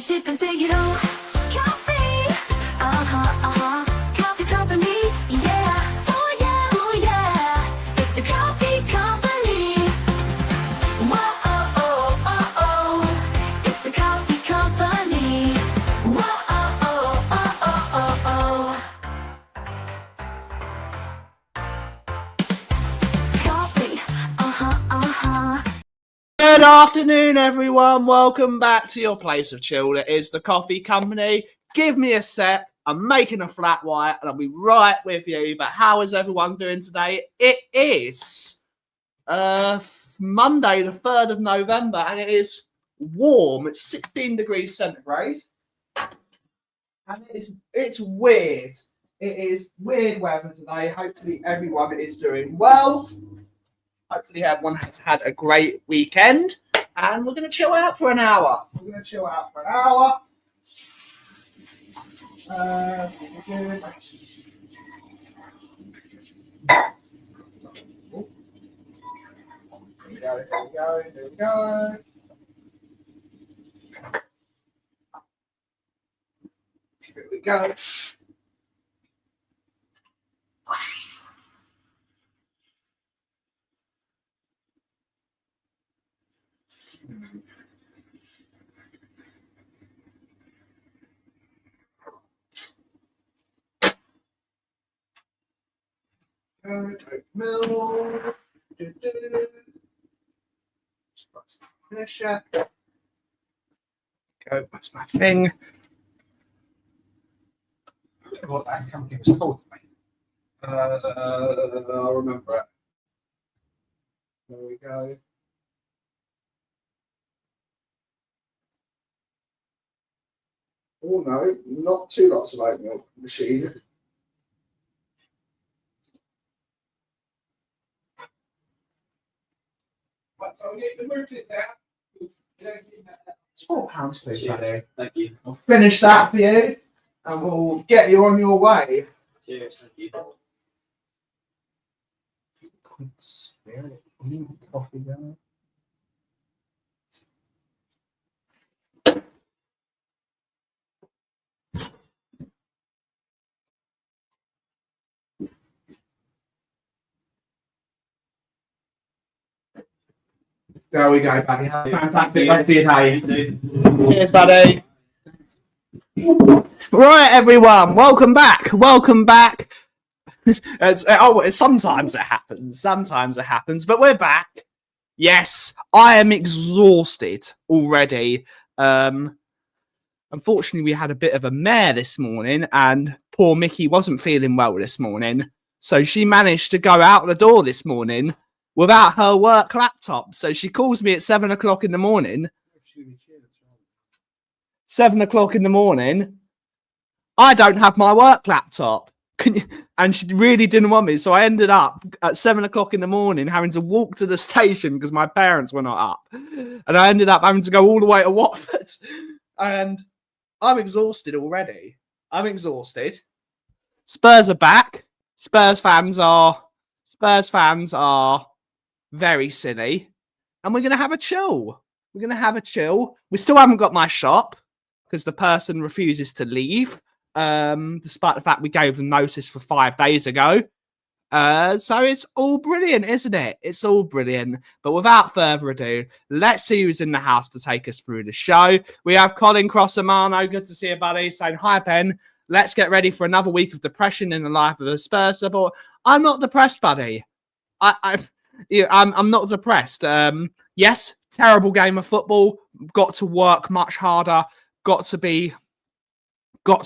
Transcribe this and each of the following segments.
shipping to you. Kauffie, Kauffie Company, yeah, oh yeah, it's the Kauffie Company. Whoa, it's the Kauffie Company. Whoa, Kauffie, Good afternoon, everyone. Welcome back to your place of chill. It is the Kauffie Company. Give me a sec. I'm making a flat white and I'll be right with you. But how is everyone doing today? It is Monday, the 3rd of November, and it is warm. It's 16 degrees centigrade. And it's weird. It is weird weather today. Hopefully everyone is doing well. Hopefully everyone has had a great weekend. And we're going to chill out for an hour. Here we go. Here we go. Take milk. Finisher. Go, that's my thing. I don't know what that company was called, mate. I'll remember it. There we go. Oh no, not 2 lots of oat milk machine. It's £4, please, buddy. Thank you. I'll finish that for you, and we'll get you on your way. Cheers, thank you. Coffee going. There we go, buddy. Fantastic. Let's see how you do. Cheers, buddy. Right, everyone. Welcome back. Sometimes it happens, but we're back. Yes, I am exhausted already. Unfortunately, we had a bit of a mare this morning, and poor Mickey wasn't feeling well this morning, so she managed to go out the door this morning without her work laptop. So she calls me at 7 o'clock in the morning. 7 o'clock in the morning. I don't have my work laptop And she really didn't want me. So I ended up at 7 o'clock in the morning having to walk to the station because my parents were not up. And I ended up having to go all the way to Watford. And I'm exhausted already. I'm exhausted. Spurs are back. Spurs fans are very silly. And we're going to have a chill. We're going to have a chill. We still haven't got my shop because the person refuses to leave, despite the fact we gave them notice for 5 days ago. So it's all brilliant, isn't it? It's all brilliant. But without further ado, let's see who's in the house to take us through the show. We have Colin Crossamano. Good to see you, buddy. Saying, hi, Ben. Let's get ready for another week of depression in the life of a Spurs supporter. I'm not depressed, buddy. I'm not depressed. Yes, terrible game of football. Got to work much harder. Got to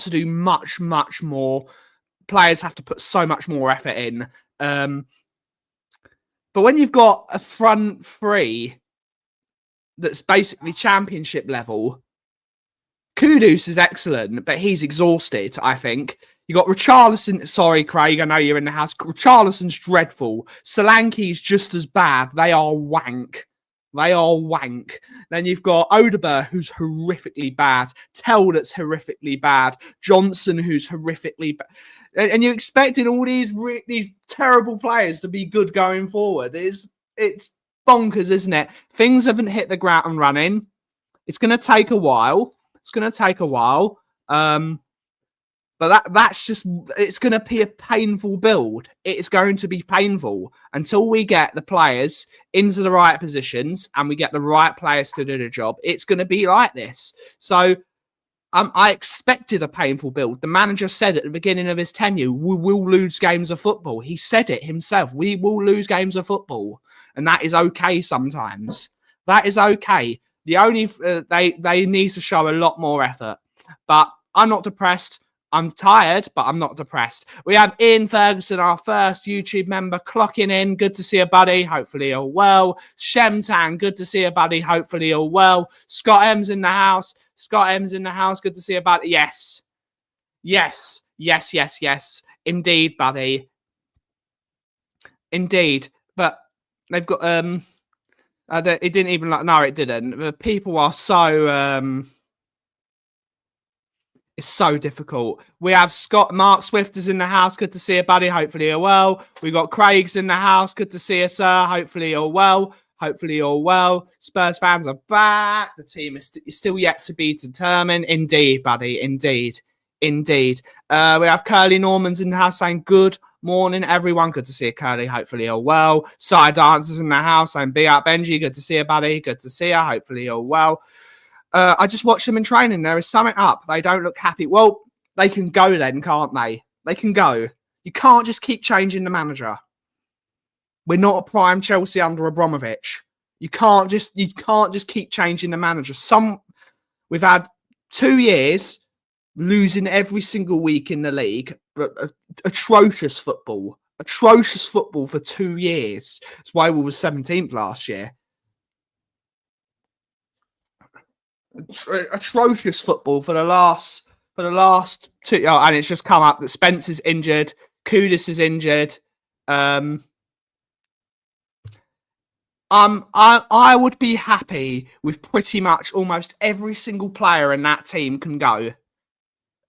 do much, much more. Players have to put so much more effort in. But when you've got a front three that's basically championship level, Kudus is excellent, but he's exhausted, I think. You got Richarlison. Sorry, Craig, I know you're in the house. Richarlison's dreadful. Solanke's just as bad. They are wank. Then you've got Odegaard, who's horrifically bad. Tell, that's horrifically bad. Johnson, who's horrifically bad. And you're expecting all these terrible players to be good going forward. It's bonkers, isn't it? Things haven't hit the ground running. It's going to take a while. But that's just, it's going to be a painful build. It's going to be painful until we get the players into the right positions and we get the right players to do the job. It's going to be like this. So I expected a painful build. The manager said at the beginning of his tenure, we will lose games of football. He said it himself. We will lose games of football. And that is okay sometimes. That is okay. The only, they need to show a lot more effort. But I'm not depressed. I'm tired, but I'm not depressed. We have Ian Ferguson, our first YouTube member, clocking in. Good to see you, buddy. Hopefully you're well. Shemtan, good to see you, buddy. Hopefully you're well. Scott M's in the house. Good to see you, buddy. Yes. Indeed, buddy. Indeed. But they've got, it didn't even, no, it didn't. People are so, it's so difficult. We have Mark Swift is in the house. Good to see you, buddy. Hopefully you're well. We got Craig's in the house. Good to see you, sir. Hopefully you're well. Spurs fans are back. The team is still yet to be determined. Indeed, buddy. Indeed. We have Curly Normans in the house saying good morning, everyone. Good to see you, Curly. Hopefully you're well. Side Dancers in the house saying big up, Benji. Good to see you, buddy. Good to see you. Hopefully you're well. I just watched them in training. There is something up. They don't look happy. Well, they can go then, can't they? They can go. You can't just keep changing the manager. We're not a prime Chelsea under Abramovich. You can't just keep changing the manager. We've had 2 years losing every single week in the league. Atrocious football for 2 years. That's why we were 17th last year. Atrocious football for the last 2, and it's just come up that Spencer's injured, Kudus is injured. I would be happy with pretty much almost every single player in that team can go.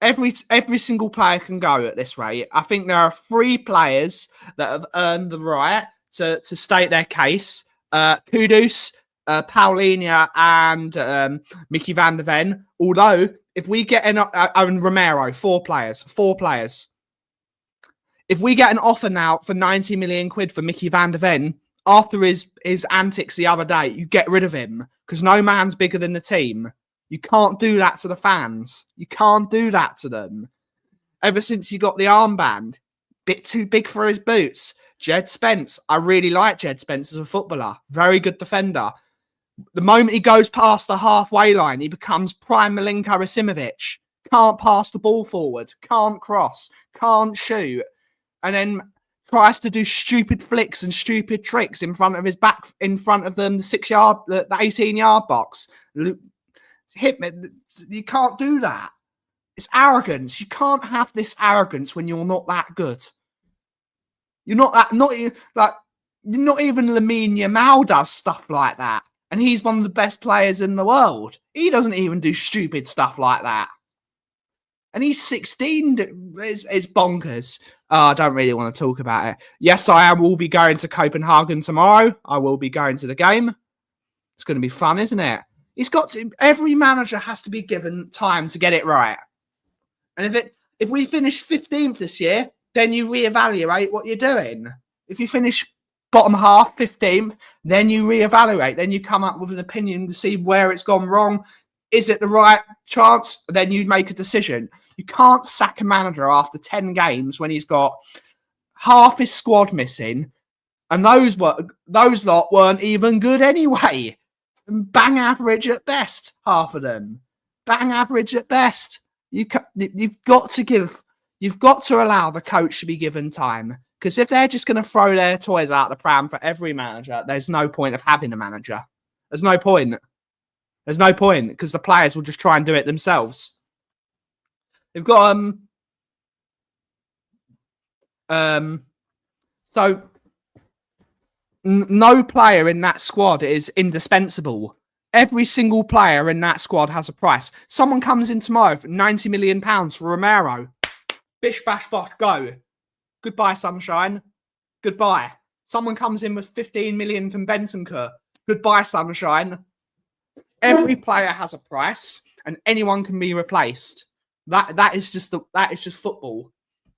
Every single player can go at this rate. I think there are 3 players that have earned the right to state their case. Kudus, Paulinho and Mickey van der Ven. Although, if we get and Romero, 4 players. If we get an offer now for 90 million quid for Mickey van der Ven, after his antics the other day, you get rid of him because no man's bigger than the team. You can't do that to the fans. You can't do that to them. Ever since he got the armband, bit too big for his boots. Jed Spence, I really like Jed Spence as a footballer. Very good defender. The moment he goes past the halfway line, he becomes prime Milinko Rasimovic. Can't pass the ball forward, can't cross, can't shoot, and then tries to do stupid flicks and stupid tricks in front of his back, in front of them, the 18-yard box. Hit me. You can't do that. It's arrogance. You can't have this arrogance when you're not that good. You're not that. Not even Lamine Yamal does stuff like that, and he's one of the best players in the world. He doesn't even do stupid stuff like that. And he's 16. It's bonkers. I don't really want to talk about it. Yes, I will be going to Copenhagen tomorrow. I will be going to the game. It's going to be fun, isn't it? Every manager has to be given time to get it right. And if we finish 15th this year, then you reevaluate what you're doing. If you finish bottom half, 15th, then you reevaluate. Then you come up with an opinion to see where it's gone wrong. Is it the right chance? Then you make a decision. You can't sack a manager after 10 games when he's got half his squad missing, and those lot weren't even good anyway. Bang average at best, half of them. Bang average at best. You've got to allow the coach to be given time, because if they're just going to throw their toys out the pram for every manager, there's no point of having a manager. There's no point. There's no point, because the players will just try and do it themselves. They've got no player in that squad is indispensable. Every single player in that squad has a price. Someone comes in tomorrow for £90 million for Romero. Bish, bash, bosh, go. Goodbye, sunshine. Goodbye. Someone comes in with 15 million from Bentancur. Goodbye, sunshine. Every player has a price, and anyone can be replaced. That is just football.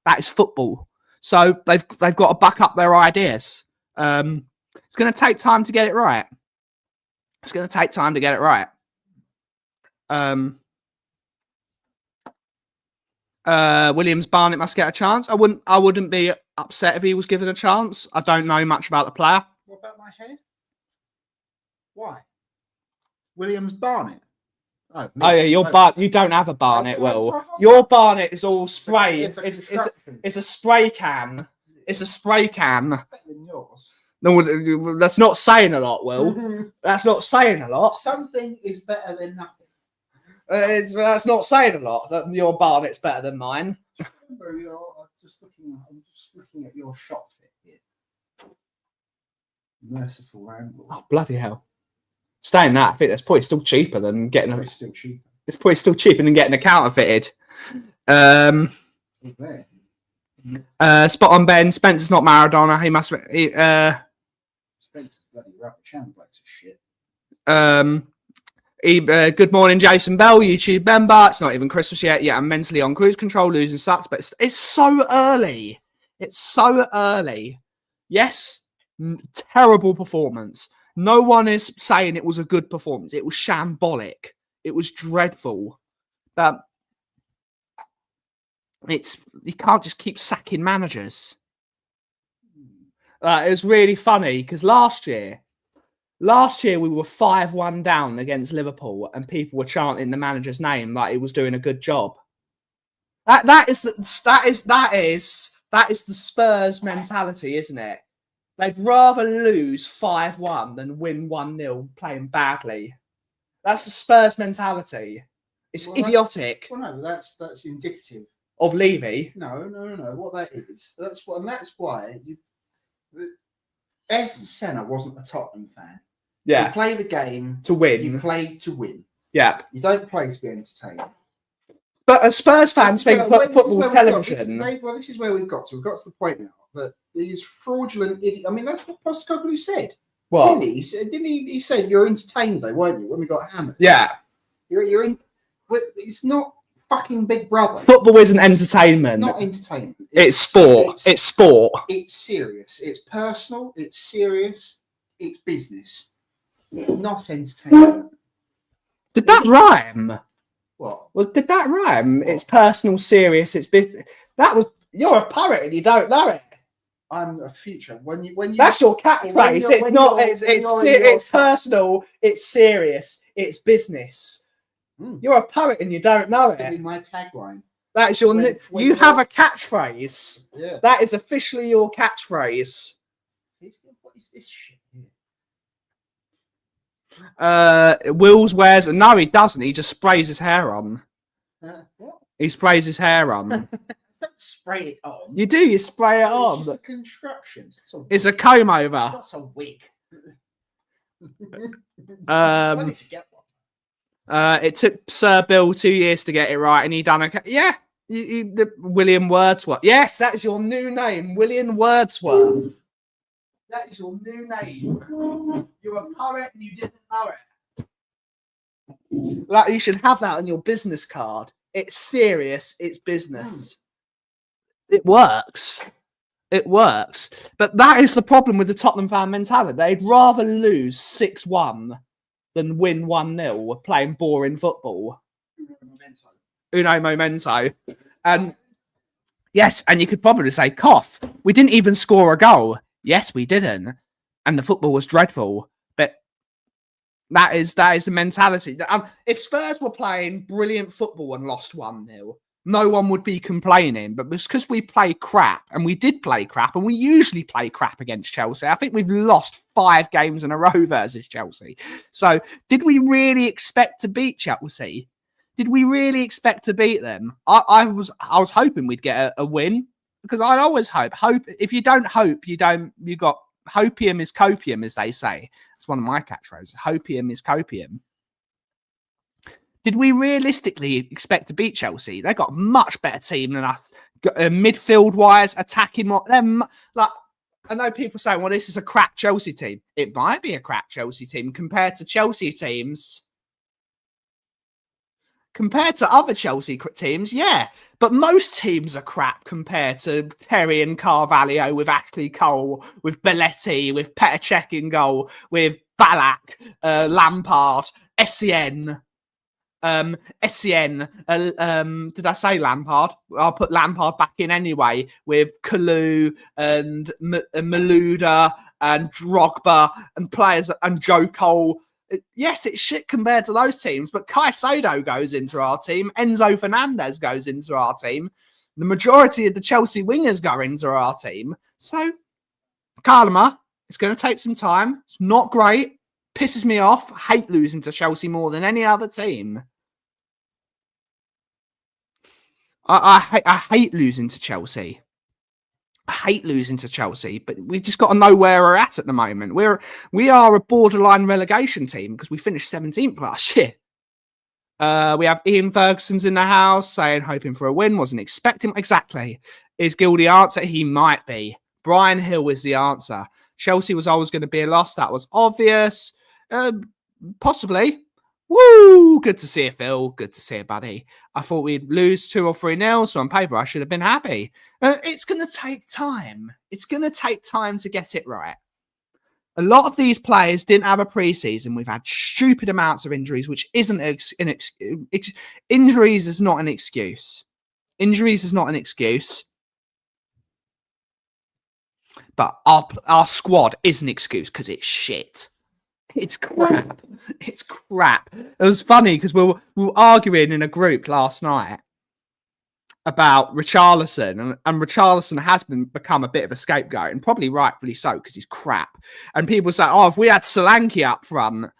That is football. So they've got to back up their ideas. It's going to take time to get it right. It's going to take time to get it right. Williams Barnett must get a chance. I wouldn't be upset if he was given a chance. I don't know much about the player. What about my hair? Why? Williams Barnett. Oh yeah, you don't have a Barnett, Will. Your Barnett is all spray. It's a spray can. It's a spray can. Better than yours. No, that's not saying a lot, Will. That's not saying a lot. Something is better than nothing. That's not saying a lot. That your Barnett's better than mine. Remember, I'm just looking at your shop fit here. Merciful angle. Oh, bloody hell. Staying that fit, that's probably still cheaper than getting It's still cheap. It's probably still cheaper than getting a counterfeited. Spot on Ben. Spencer's not Maradona. He must. Spencer's bloody rubbish and blokes of shit. Good morning, Jason Bell, YouTube member. It's not even Christmas yet. Yeah, I'm mentally on cruise control. Losing sucks, but it's so early. It's so early. Yes, terrible performance. No one is saying it was a good performance. It was shambolic. It was dreadful. But you can't just keep sacking managers. It was really funny because last year we were 5-1 down against Liverpool, and people were chanting the manager's name like he was doing a good job. That is the Spurs mentality, isn't it? They'd rather lose 5-1 than win 1-0 playing badly. That's the Spurs mentality. It's idiotic. No, that's indicative of Levy. No. What that is, that's why Ayrton Senna wasn't a Tottenham fan. Yeah, you play the game to win. You play to win. Yeah, you don't play to be entertained. But as Spurs fans think football television. This is where we've got to. We've got to the point now that these fraudulent idiots. I mean, that's what Postecoglou said. What? Didn't he? He said you're entertained though, weren't you? When we got hammered. Yeah. You're in. It's not fucking Big Brother. Football isn't entertainment. It's not entertainment. It's sport. It's sport. It's serious. It's personal. It's serious. It's business. It's not entertainment. Did that rhyme? What? Well, did that rhyme? What? It's personal, serious. It's business. You're a poet and you don't know it. I'm a future. When you. That's your catchphrase. It's not. It's personal. It's serious. It's business. You're a poet and you don't know That's it. my tagline. That is your. You have a catchphrase. Yeah. That is officially your catchphrase. What is this shit here? Wills wears. No, he doesn't. He just sprays his hair on. What? He sprays his hair on. Don't spray it on. You do. You spray it It's on. just a construction. It's a comb It's over. not a wig. Um, Funny to get one. It took Sir Bill 2 years to get it right, and he done okay. Yeah, William Wordsworth. Yes, that's your new name, William Wordsworth. That is your new name. You're a poet, and you didn't know it. Like, you should have that on your business card. It's serious. It's business. It works. It works. But that is the problem with the Tottenham fan mentality. They'd rather lose 6-1 than win 1-0 playing boring football. Uno momento. And yes, and you could probably say, Kauff, we didn't even score a goal. Yes, we didn't. And the football was dreadful. But that is the mentality. If Spurs were playing brilliant football and lost 1-0, no one would be complaining. But because we play crap, and we did play crap, and we usually play crap against Chelsea, I think we've lost 5 games in a row versus Chelsea. So did we really expect to beat Chelsea? Did we really expect to beat them? I was hoping we'd get a win, because I always hope. If you don't hope, you got hopium is copium, as they say. It's one of my catchphrases. Hopium is copium. Did we realistically expect to beat Chelsea? They got a much better team than us, midfield wise, attacking. Like, I know people say, "Well, this is a crap Chelsea team." It might be a crap Chelsea team compared to Chelsea teams. Compared to other Chelsea teams, yeah. But most teams are crap compared to Terry and Carvalho, with Ashley Cole, with Belletti, with Petr Cech in goal, with Ballack, Lampard, Essien. Did I say Lampard? I'll put Lampard back in anyway, with Kalou and Malouda and Drogba and players and Joe Cole. Yes, it's shit compared to those teams, but Caicedo goes into our team. Enzo Fernandez goes into our team. The majority of the Chelsea wingers go into our team. So, Kalama, it's going to take some time. It's not great. Pisses me off. I hate losing to Chelsea more than any other team. I hate losing to Chelsea. I hate losing to Chelsea, but we've just got to know where we're at the moment. We are a borderline relegation team because we finished 17th last year. We have Ian Ferguson's in the house saying, hoping for a win, wasn't expecting. Exactly. Is Gill the answer? He might be. Brian Hill is the answer. Chelsea was always going to be a loss. That was obvious. Possibly. Woo! Good to see you, Phil. Good to see you, buddy. I thought we'd lose 2 or 3-0, so on paper I should have been happy. It's going to take time. It's going to take time to get it right. A lot of these players didn't have a pre-season. We've had stupid amounts of injuries, which isn't injuries is not an excuse. Injuries is not an excuse. But our squad is an excuse because it's shit. It's crap. It's crap. It was funny because we were arguing in a group last night about Richarlison, and Richarlison has become a bit of a scapegoat, and probably rightfully so because he's crap. And people say, "Oh, if we had Solanke up front,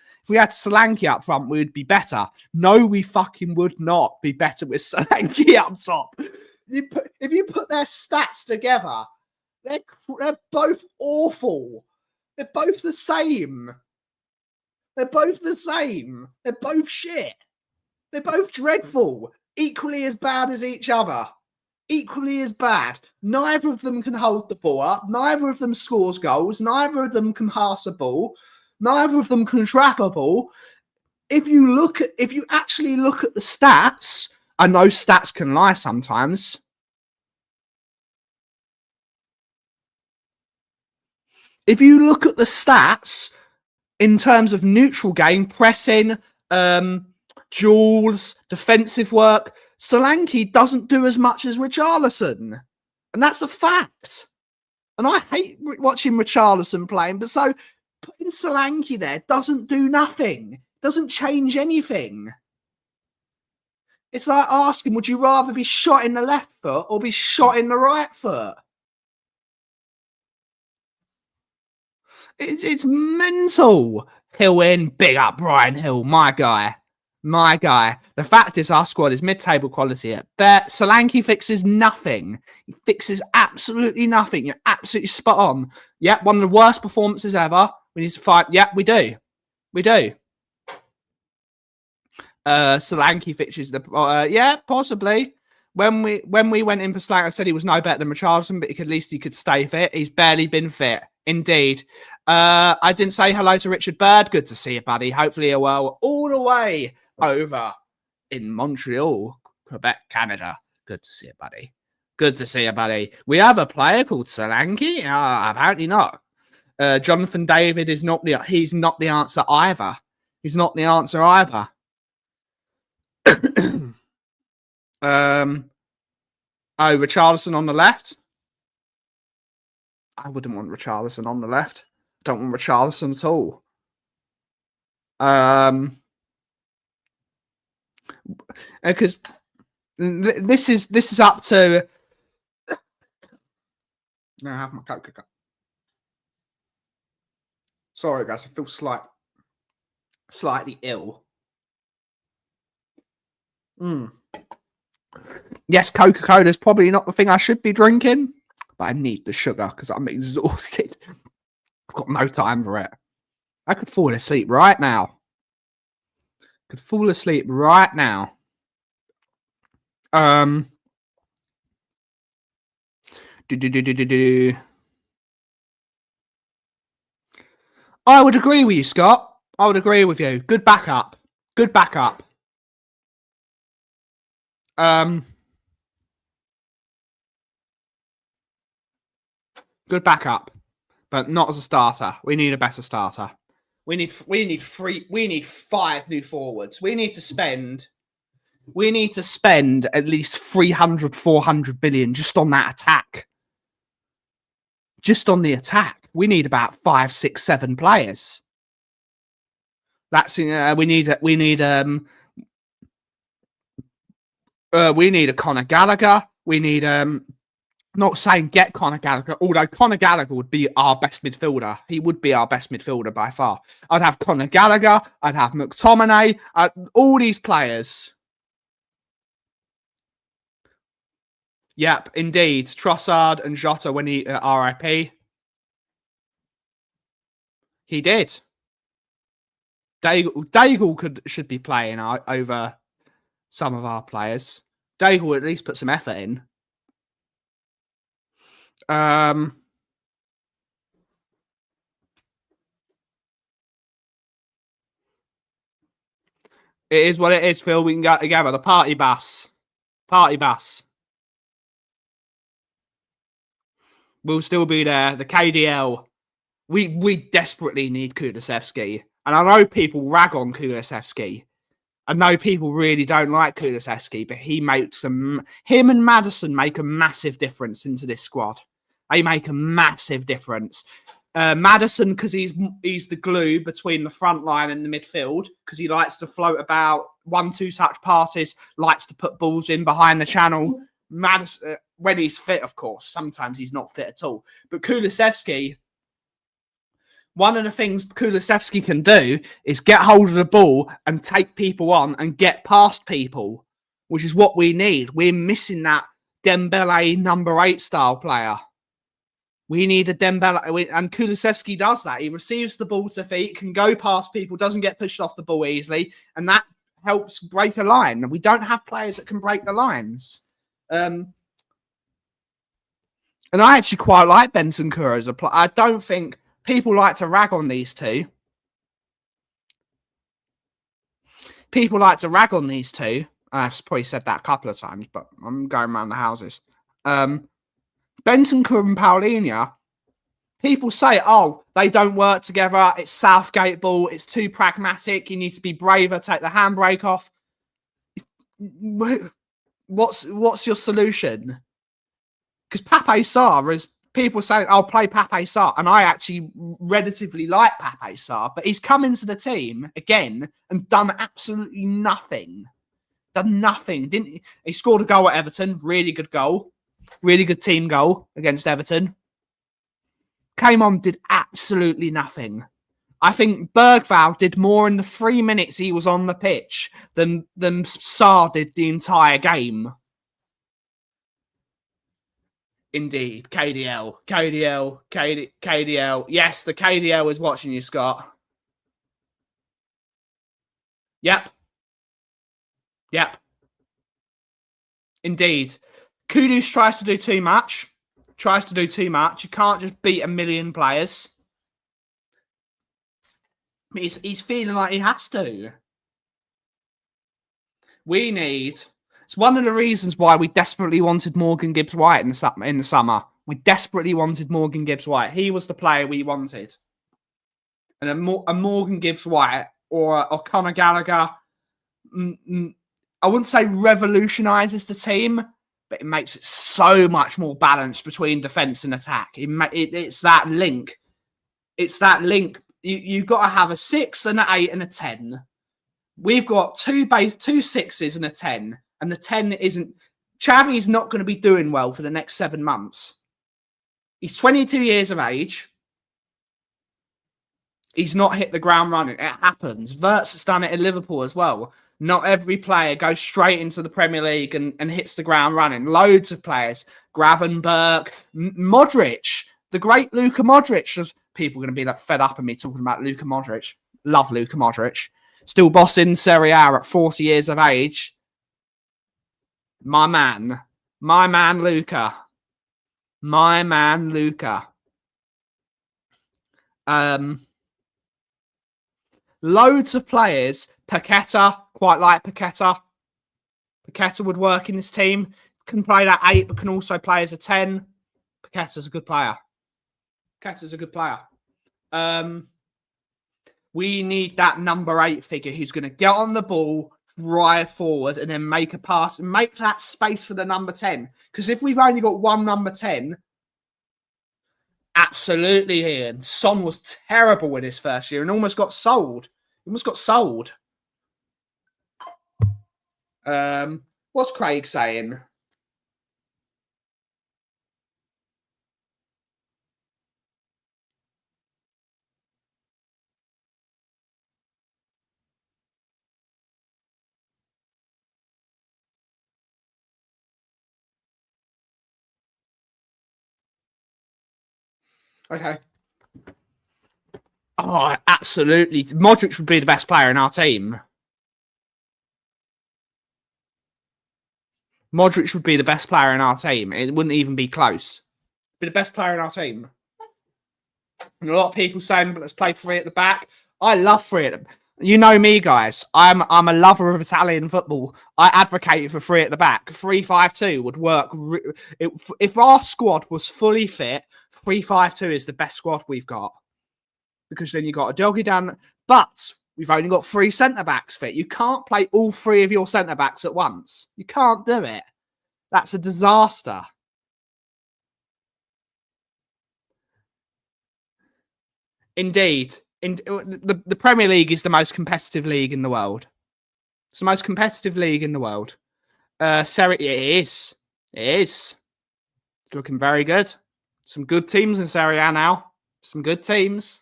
we'd be better." No, we fucking would not be better with Solanke up top. If you put their stats together, they're both awful. They're both the same. They're both the same. They're both shit. They're both dreadful. Equally as bad as each other. Equally as bad. Neither of them can hold the ball up. Neither of them scores goals. Neither of them can pass a ball. Neither of them can trap a ball. If you actually look at the stats, I know stats can lie sometimes. If you look at the stats in terms of neutral game, pressing, duels, defensive work, Solanke doesn't do as much as Richarlison. And that's a fact. And I hate watching Richarlison playing, but so putting Solanke there doesn't do nothing. Doesn't change anything. It's like asking, would you rather be shot in the left foot or be shot in the right foot? It's mental. Hill in, big up Brian Hill, my guy. My guy. The fact is, our squad is mid-table quality at best. Solanke fixes nothing. He fixes absolutely nothing. You're absolutely spot on. Yep, one of the worst performances ever. We need to fight. Yep, we do. We do. Solanke fixes the. Yeah, possibly. When we went in for Solanke, I said he was no better than Richarlison, but at least he could stay fit. He's barely been fit. Indeed. I didn't say hello to Richard Bird. Good to see you, buddy. Hopefully you're well all the way over in Montreal, Quebec, Canada. Good to see you, buddy. Good to see you, buddy. We have a player called Solanke. Apparently not. Jonathan David is not the. He's not the answer either. He's not the answer either. Richarlison on the left. I wouldn't want Richarlison on the left. I don't want Richarlison at all. Because this is up to. Now I have my Coca-Cola. Sorry, guys. I feel slightly ill. Yes, Coca-Cola is probably not the thing I should be drinking, but I need the sugar because I'm exhausted. I've got no time for it. I could fall asleep right now. I would agree with you, Scott. I would agree with you. Good backup. Good backup. Good backup, but not as a starter. We need a better starter. We need 5 new forwards. We need to spend at least 300, 400 billion just on that attack. Just on the attack. We need about 5, 6, 7 players. That's we need a Conor Gallagher. We need not saying get Conor Gallagher, although Conor Gallagher would be our best midfielder. He would be our best midfielder by far. I'd have Conor Gallagher. I'd have McTominay. All these players. Yep, indeed. Trossard and Jota when he RIP. He did. Daigle should be playing over some of our players. Daigle at least put some effort in. It is what it is, Phil. We can go together. The party bus. We'll still be there. The KDL. We desperately need Kulusevski. And I know people rag on Kulusevski. I know people really don't like Kulusevski, but him and Maddison make a massive difference into this squad. They make a massive difference. Maddison, because he's the glue between the front line and the midfield, because he likes to float about 1-2 touch passes, likes to put balls in behind the channel. Maddison, when he's fit, of course. Sometimes he's not fit at all. But Kulusevski, one of the things Kulusevski can do is get hold of the ball and take people on and get past people, which is what we need. We're missing that Dembele number 8 style player. We need a Dembele, and Kulusevski does that. He receives the ball to feet, can go past people, doesn't get pushed off the ball easily, and that helps break a line. We don't have players that can break the lines. And I actually quite like Bentancur as a player. I don't think people like to rag on these two. I've probably said that a couple of times, but I'm going around the houses. Bentancur and Paulinho, people say, oh, they don't work together. It's Southgate ball. It's too pragmatic. You need to be braver, take the handbrake off. What's your solution? Because Pape Sarr is people saying, I'll play Pape Sarr. And I actually relatively like Pape Sarr, but he's come into the team again and done absolutely nothing. Didn't he? He scored a goal at Everton. Really good goal. Really good team goal against Everton. Came on, did absolutely nothing. I think Bergvall did more in the 3 minutes he was on the pitch than Sarr did the entire game. Indeed, KDL. Yes, the KDL is watching you, Scott. Yep. Indeed. Kudus tries to do too much. You can't just beat a million players. He's feeling like he has to. It's one of the reasons why we desperately wanted Morgan Gibbs-White in the summer. We desperately wanted Morgan Gibbs-White. He was the player we wanted. And a Morgan Gibbs-White or Conor Gallagher, I wouldn't say revolutionises the team, but it makes it so much more balanced between defence and attack. It's that link. You've got to have a 6, an 8, and a 10. We've got two 6s and a 10, and the 10 isn't. Xavi's not going to be doing well for the next 7 months. He's 22 years of age. He's not hit the ground running. It happens. Wirtz has done it in Liverpool as well. Not every player goes straight into the Premier League and hits the ground running. Loads of players. Gravenberch, Modric, the great Luka Modric. There's people going to be fed up of me talking about Luka Modric. Love Luka Modric. Still bossing Serie A at 40 years of age. My man Luka. Loads of players. Paqueta, quite like Paqueta. Paqueta would work in this team. Can play that 8, but can also play as a 10. Paqueta's a good player. We need that number 8 figure who's going to get on the ball, drive forward, and then make a pass and make that space for the number 10. Because if we've only got one number 10, absolutely, Ian. Son was terrible in his first year and almost got sold. What's Craig saying? Okay. Oh, absolutely. Modric would be the best player in our team. Modric would be the best player in our team. It wouldn't even be close. Be the best player in our team. And a lot of people saying, but let's play 3 at the back. I love 3 at the back. You know me, guys. I'm a lover of Italian football. I advocated for 3 at the back. 3-5-2 would work. If our squad was fully fit, 3-5-2 is the best squad we've got. Because then you got a doggy down. But we've only got 3 centre-backs fit. You can't play all 3 of your centre-backs at once. You can't do it. That's a disaster. Indeed. The Premier League is the most competitive league in the world. It's the most competitive league in the world. It is. It's looking very good. Some good teams in Serie A now. Some good teams.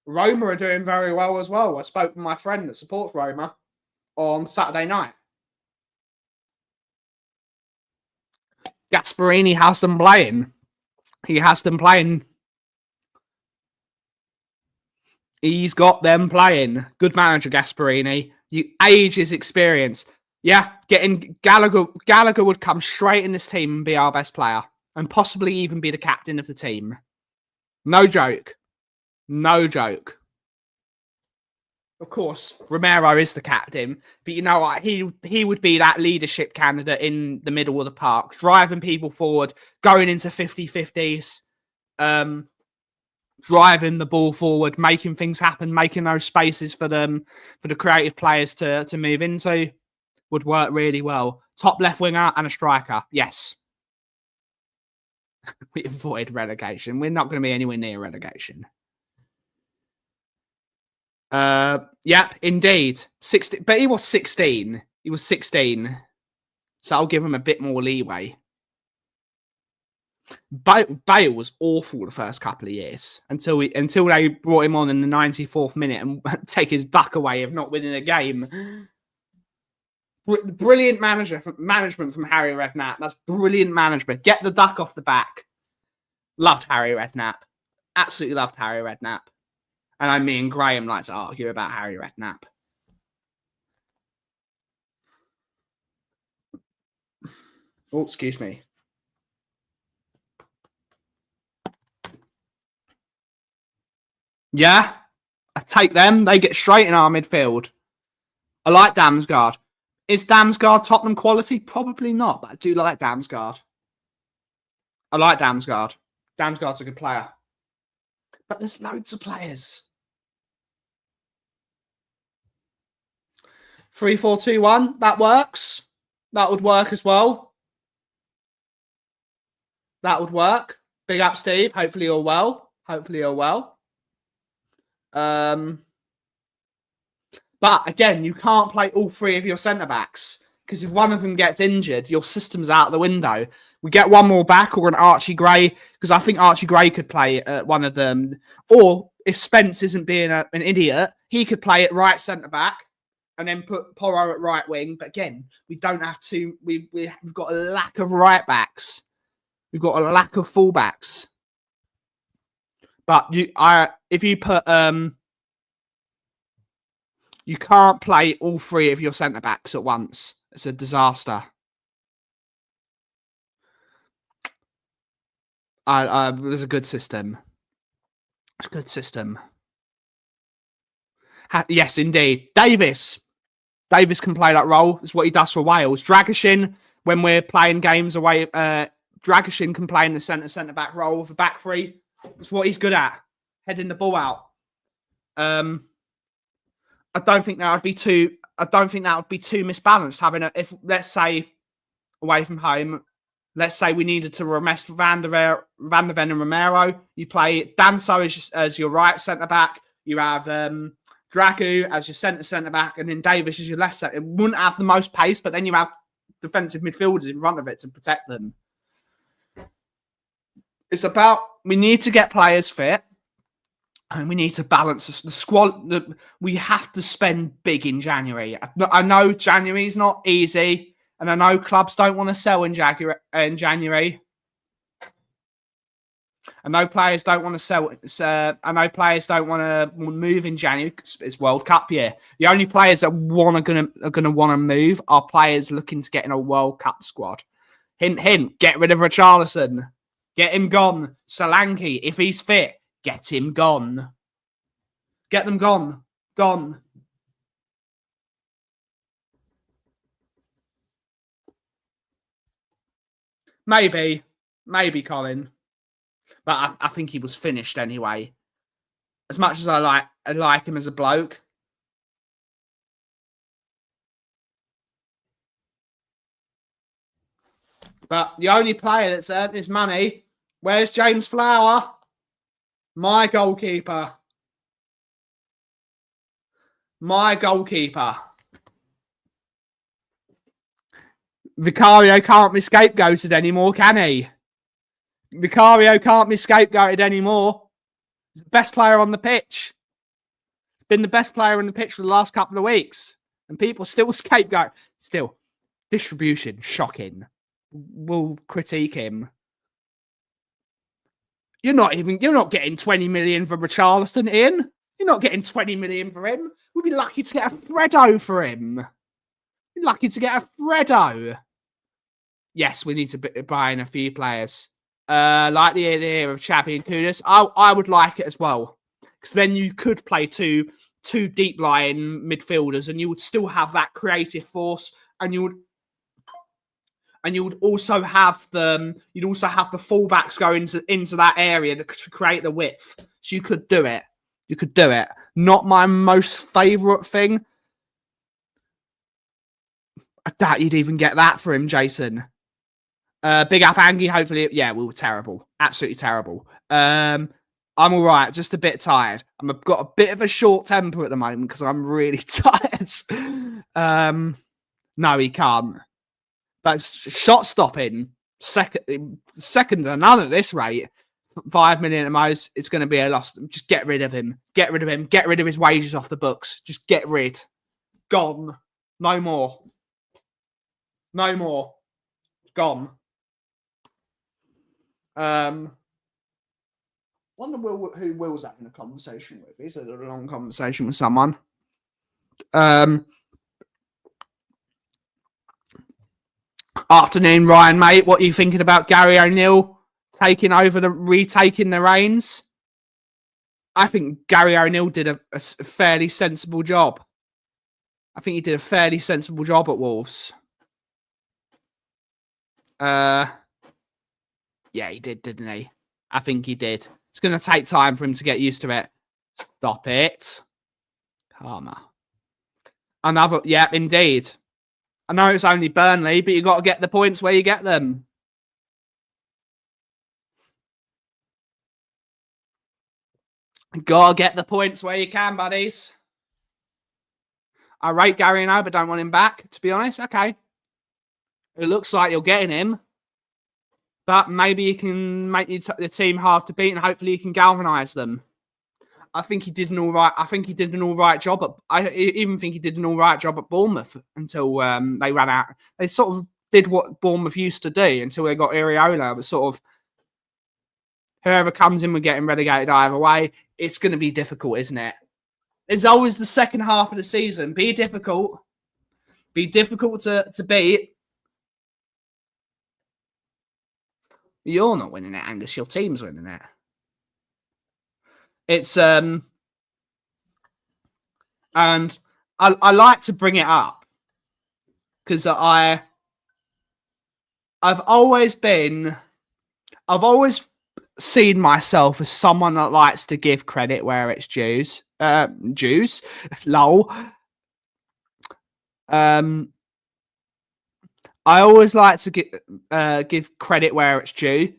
Roma are doing very well as well. I spoke to my friend that supports Roma on Saturday night. Gasperini has them playing. He has them playing. He's got them playing. Good manager, Gasperini. You age his experience. Yeah, getting Gallagher. Gallagher would come straight in this team and be our best player. And possibly even be the captain of the team. No joke. No joke. Of course, Romero is the captain, but you know what? He would be that leadership candidate in the middle of the park, driving people forward, going into 50-50s, driving the ball forward, making things happen, making those spaces for them, for the creative players to move into, would work really well. Top left winger and a striker, yes. We avoid relegation. We're not going to be anywhere near relegation. Yep, indeed. 16, but he was 16. He was 16. So I'll give him a bit more leeway. Bale was awful the first couple of years until they brought him on in the 94th minute and take his duck away of not winning a game. Brilliant management from Harry Redknapp. That's brilliant management. Get the duck off the back. Loved Harry Redknapp. Absolutely loved Harry Redknapp. And me and Graham like to argue about Harry Redknapp. Oh, excuse me. Yeah, I take them. They get straight in our midfield. I like Damsgaard. Is Damsgaard Tottenham quality? Probably not, but I do like Damsgaard. I like Damsgaard. Damsgaard's a good player. But there's loads of players. 3-4-2-1. That works. That would work as well. That would work. Big up, Steve. Hopefully you're well. Hopefully you're well. But again, you can't play all three of your centre-backs because if one of them gets injured, your system's out the window. We get one more back or an Archie Gray because I think Archie Gray could play one of them. Or if Spence isn't being an idiot, he could play at right centre-back and then put Porro at right wing. But again, we don't have to. We've got a lack of right-backs. We've got a lack of full-backs. But if you put you can't play all three of your centre-backs at once. It's a disaster. There's a good system. It's a good system. Yes, indeed. Davis can play that role. It's what he does for Wales. Dragishin, when we're playing games away, Dragishin can play in the centre-back role with a back three. It's what he's good at. Heading the ball out. I don't think that would be too misbalanced having if let's say away from home, let's say we needed to rest Van der Ven and Romero. You play Danso as your right centre back. You have Dragu as your centre back, and then Davis as your left centre. It wouldn't have the most pace, but then you have defensive midfielders in front of it to protect them. It's about we need to get players fit. And we need to balance the squad. We have to spend big in January. I know January's not easy, and I know clubs don't want to sell in January. I know players don't want to sell. I know players don't want to move in January. It's World Cup year. The only players that are gonna want to move are players looking to get in a World Cup squad. Hint, hint. Get rid of Richarlison. Get him gone. Solanke, if he's fit. Get him gone. Get them gone. Gone. Maybe, Colin. But I think he was finished anyway. As much as I like him as a bloke. But the only player that's earned his money, where's James Flower? My goalkeeper. My goalkeeper. Vicario can't be scapegoated anymore, can he? Vicario can't be scapegoated anymore. He's the best player on the pitch. He's been the best player on the pitch for the last couple of weeks. And people still scapegoat. Still. Distribution, shocking. We'll critique him. You're not getting 20 million for Richarlison, Ian. You're not getting 20 million for him. We'd be lucky to get a Freddo for him. We're lucky to get a Freddo. Yes, we need to buy in a few players. Like the idea of Xavi and Kudus. I would like it as well. Because then you could play two deep lying midfielders and you would still have that creative force and you would also have the fullbacks go into that area to create the width. So you could do it. Not my most favourite thing. I doubt you'd even get that for him, Jason. Big up Angie, hopefully. Yeah, we were terrible. Absolutely terrible. I'm all right, just a bit tired. I've got a bit of a short temper at the moment because I'm really tired. No, he can't. But shot stopping. Second to none at this rate. 5 million at most. It's going to be a loss. Just get rid of him. Get rid of him. Get rid of his wages off the books. Just get rid. Gone. No more. No more. Gone. Wonder who Will's having a conversation with. Is it a long conversation with someone? Afternoon, Ryan, mate. What are you thinking about Gary O'Neill retaking the reins? I think Gary O'Neill did a fairly sensible job. I think he did a fairly sensible job at Wolves. Yeah, he did, didn't he? I think he did. It's going to take time for him to get used to it. Stop it. Karma. Yeah, indeed. I know it's only Burnley, but you got to get the points where you get them. Got to get the points where you can, buddies. I rate Gary now, but don't want him back, to be honest. Okay. It looks like you're getting him. But maybe you can make the team hard to beat and hopefully you can galvanise them. I think he did an all right. I think he did an all right job. I even think he did an all right job at Bournemouth until they ran out. They sort of did what Bournemouth used to do until they got Areola. But sort of whoever comes in, we're getting relegated either way. It's going to be difficult, isn't it? It's always the second half of the season. Be difficult to beat. You're not winning it, Angus. Your team's winning it. It's and I like to bring it up because I've always seen myself as someone that likes to give credit where it's due. Lol. I always like to give credit where it's due.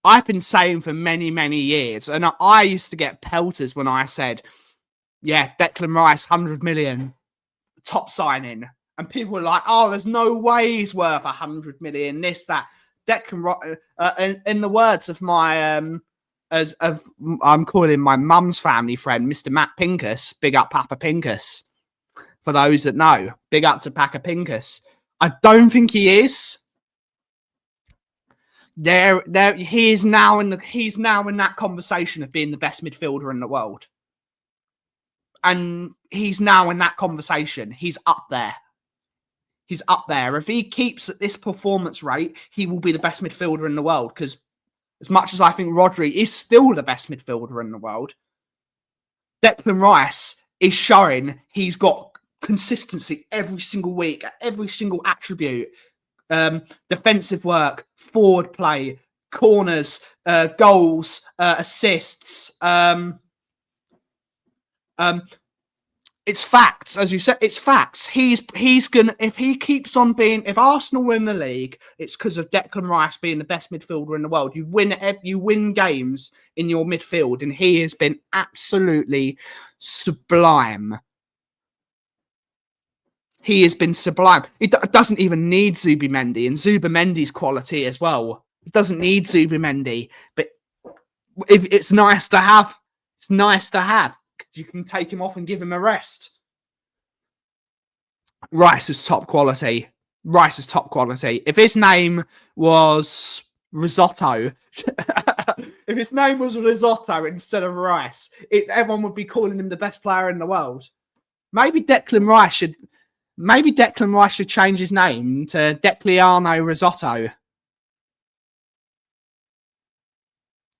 I've been saying for many, many years, and I used to get pelters when I said, yeah, Declan Rice, 100 million, top signing. And people were like, oh, there's no way he's worth 100 million, this, that. Declan Rice, in the words of my, I'm calling my mum's family friend, Mr. Matt Pincus, big up Papa Pincus. For those that know, big up to Papa Pincus. I don't think he is. He is now in that conversation of being the best midfielder in the world. And he's now in that conversation. He's up there. He's up there. If he keeps at this performance rate, he will be the best midfielder in the world. Because as much as I think Rodri is still the best midfielder in the world, Declan Rice is showing he's got consistency every single week, every single attribute. Defensive work, forward play, corners, goals, assists. It's facts, as you said. It's facts. He's gonna, if he keeps on being, if Arsenal win the league, it's because of Declan Rice being the best midfielder in the world. You win games in your midfield, and he has been absolutely sublime. He has been sublime. It doesn't even need Zubimendi, and Zubimendi's quality as well. It doesn't need Zubimendi, but if it's nice to have. It's nice to have. You can take him off and give him a rest. Rice is top quality. Rice is top quality. If his name was Risotto, if his name was Risotto instead of Rice, everyone would be calling him the best player in the world. Maybe Declan Rice should change his name to Decliano Risotto.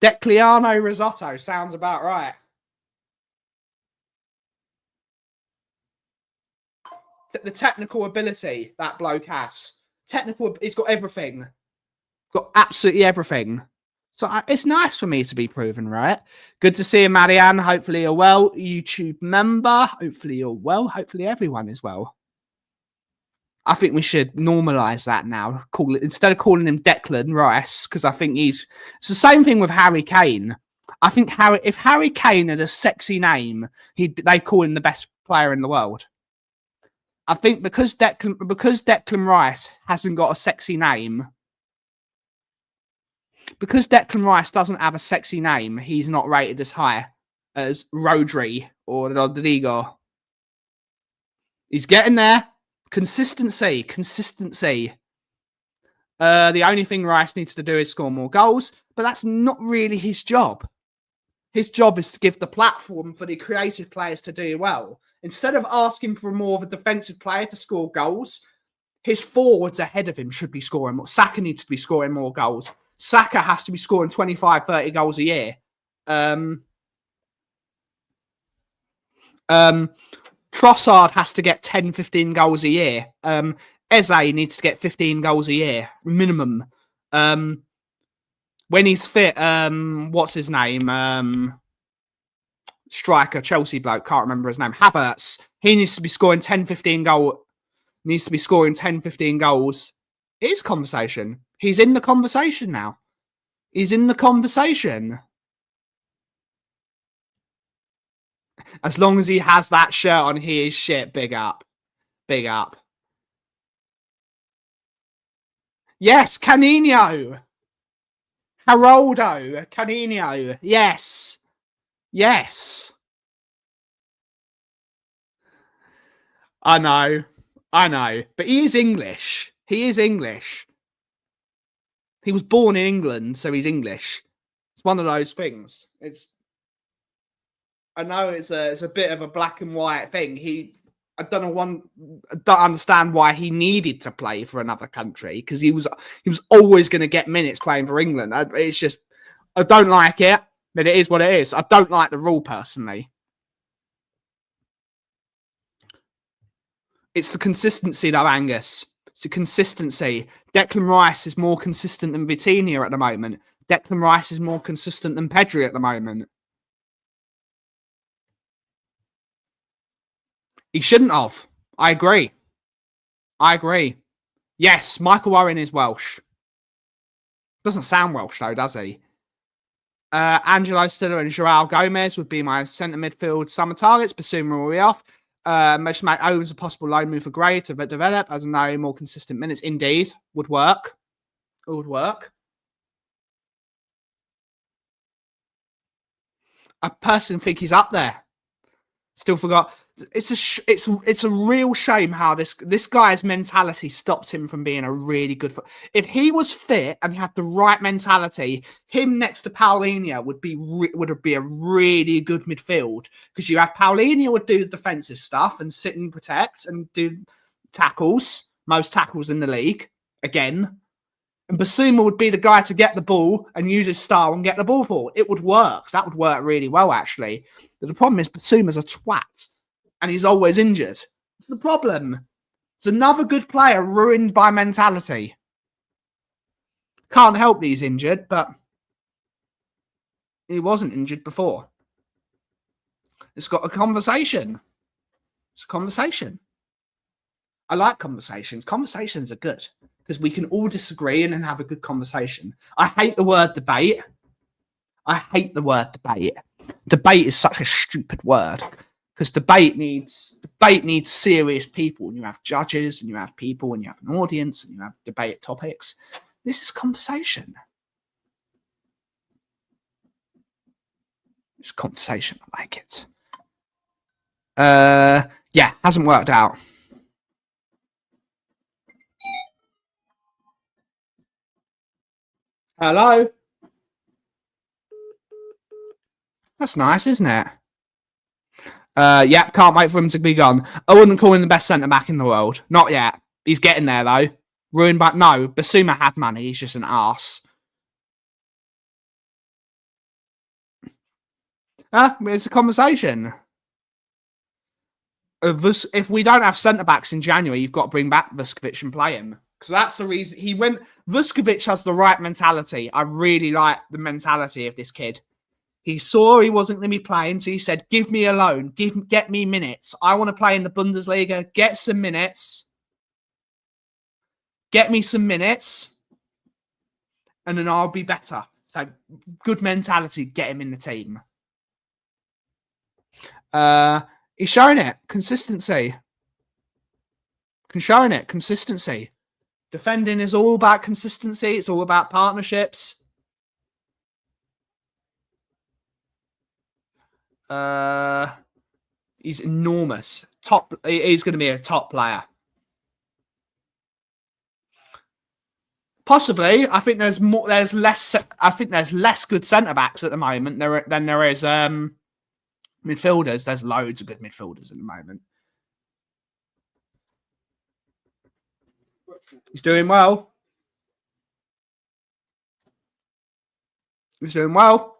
Decliano Risotto sounds about right. The technical ability that bloke has. He's got everything. Got absolutely everything. So it's nice for me to be proven right. Good to see you, Marianne. Hopefully you're well. YouTube member. Hopefully you're well. Hopefully everyone is well. I think we should normalise that now. Instead of calling him Declan Rice, because I think it's the same thing with Harry Kane. I think if Harry Kane had a sexy name, they'd call him the best player in the world. I think because Declan Rice hasn't got a sexy name, Because Declan Rice doesn't have a sexy name, he's not rated as high as Rodri or Rodrigo. He's getting there. Consistency. The only thing Rice needs to do is score more goals, but that's not really his job. His job is to give the platform for the creative players to do well. Instead of asking for more of a defensive player to score goals, his forwards ahead of him should be scoring more. Saka needs to be scoring more goals. Saka has to be scoring 25, 30 goals a year. Trossard has to get 10, 15 goals a year. Eze needs to get 15 goals a year, minimum. When he's fit, what's his name? Striker, Chelsea bloke, can't remember his name. Havertz, he needs to be scoring 10, 15 goals. Needs to be scoring 10, 15 goals. It is conversation. He's in the conversation now. He's in the conversation. As long as he has that shirt on, he is shit. Big up. Big up. Yes, Canino. Geraldo. Canino. Yes. Yes. I know. But he is English. He is English. He was born in England, so he's English. It's one of those things. I know it's a bit of a black and white thing. I don't understand why he needed to play for another country, because he was always going to get minutes playing for England. It's just, I don't like it, but it is what it is. I don't like the rule personally. It's the consistency though, Angus. It's the consistency. Declan Rice is more consistent than Vitinha at the moment. Declan Rice is more consistent than Pedri at the moment. He shouldn't have. I agree. Yes, Michael Owen is Welsh. Doesn't sound Welsh though, does he? Angelo Stiller and Joao Gomez would be my centre midfield summer targets. Basuma will be off. Most Matt Owens a possible loan move for Gray to develop as no more consistent minutes. Indeed, would work. It would work. I personally think he's up there. Still forgot. It's a real shame how this guy's mentality stopped him from being a really good. If he was fit and he had the right mentality, him next to Paulinho would be a really good midfield, because you have Paulinho would do defensive stuff and sit and protect and do tackles, most tackles in the league again, and Basuma would be the guy to get the ball and use his style and get the ball forward. It would work. That would work really well actually. But the problem is Basuma's a twat. And he's always injured. It's the problem. It's another good player ruined by mentality. Can't help that he's injured, but he wasn't injured before. It's got a conversation. It's a conversation. I like conversations. Conversations are good because we can all disagree and then have a good conversation. I hate the word debate. Debate is such a stupid word. Because debate needs serious people, and you have judges, and you have people, and you have an audience, and you have debate topics. This is conversation. It's conversation. I like it. Yeah, hasn't worked out. Hello. That's nice, isn't it? Yep, can't wait for him to be gone. I wouldn't call him the best centre-back in the world. Not yet. He's getting there, though. Ruined by... No, Basuma had money. He's just an arse. It's a conversation. If we don't have centre-backs in January, you've got to bring back Vuskovic and play him. Because that's the reason he went... Vuskovic has the right mentality. I really like the mentality of this kid. He saw he wasn't going to be playing, so he said, give me a loan. Get me minutes. I want to play in the Bundesliga. Get some minutes. Get me some minutes. And then I'll be better. So, good mentality. Get him in the team. He's showing it. Consistency. Consistency. Defending is all about consistency. It's all about partnerships. He's enormous. Top. He's going to be a top player. Possibly. I think there's more. There's less. I think there's less good centre backs at the moment than there is midfielders. There's loads of good midfielders at the moment. He's doing well. He's doing well.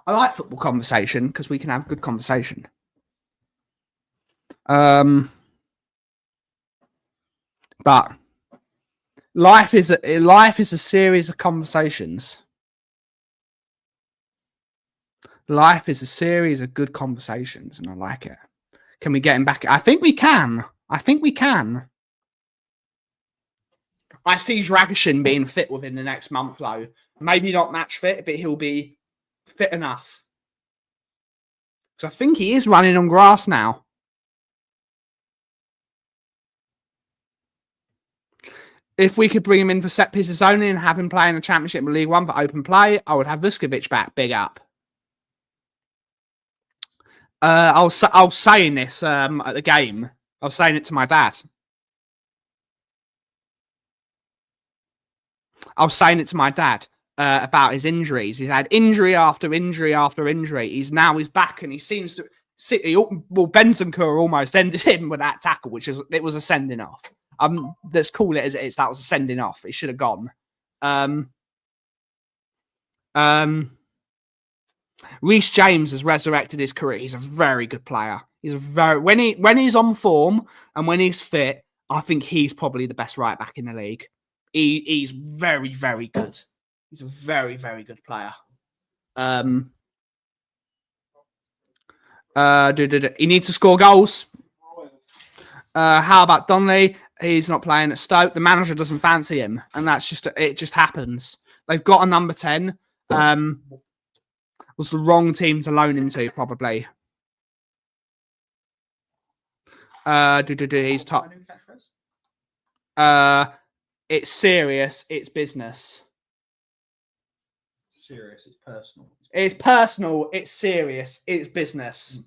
I like football conversation because we can have good conversation. But life is a series of conversations. Life is a series of good conversations, and I like it. Can we get him back? I think we can. I see Dragashin being fit within the next month, though. Maybe not match fit, but he'll be fit enough. So I think he is running on grass now. If we could bring him in for set pieces only and have him play in the Championship in League One for open play, I would have Vuskovic back. Big up. I was saying this at the game. I was saying it to my dad. About his injuries. He's had injury after injury after injury. He's back, and he seems to. Bentancur almost ended him with that tackle, it was a sending off. Let's call it as it is. That was a sending off. It should have gone. Reece James has resurrected his career. He's a very good player. When he's on form and when he's fit, I think he's probably the best right back in the league. He's very, very good. He's a very, very good player. He needs to score goals. How about Donnelly? He's not playing at Stoke. The manager doesn't fancy him, and it just happens. They've got a number 10. Was the wrong team to loan him to, probably. He's top. It's serious. It's business. Serious. It's personal. It's personal. It's serious. It's business.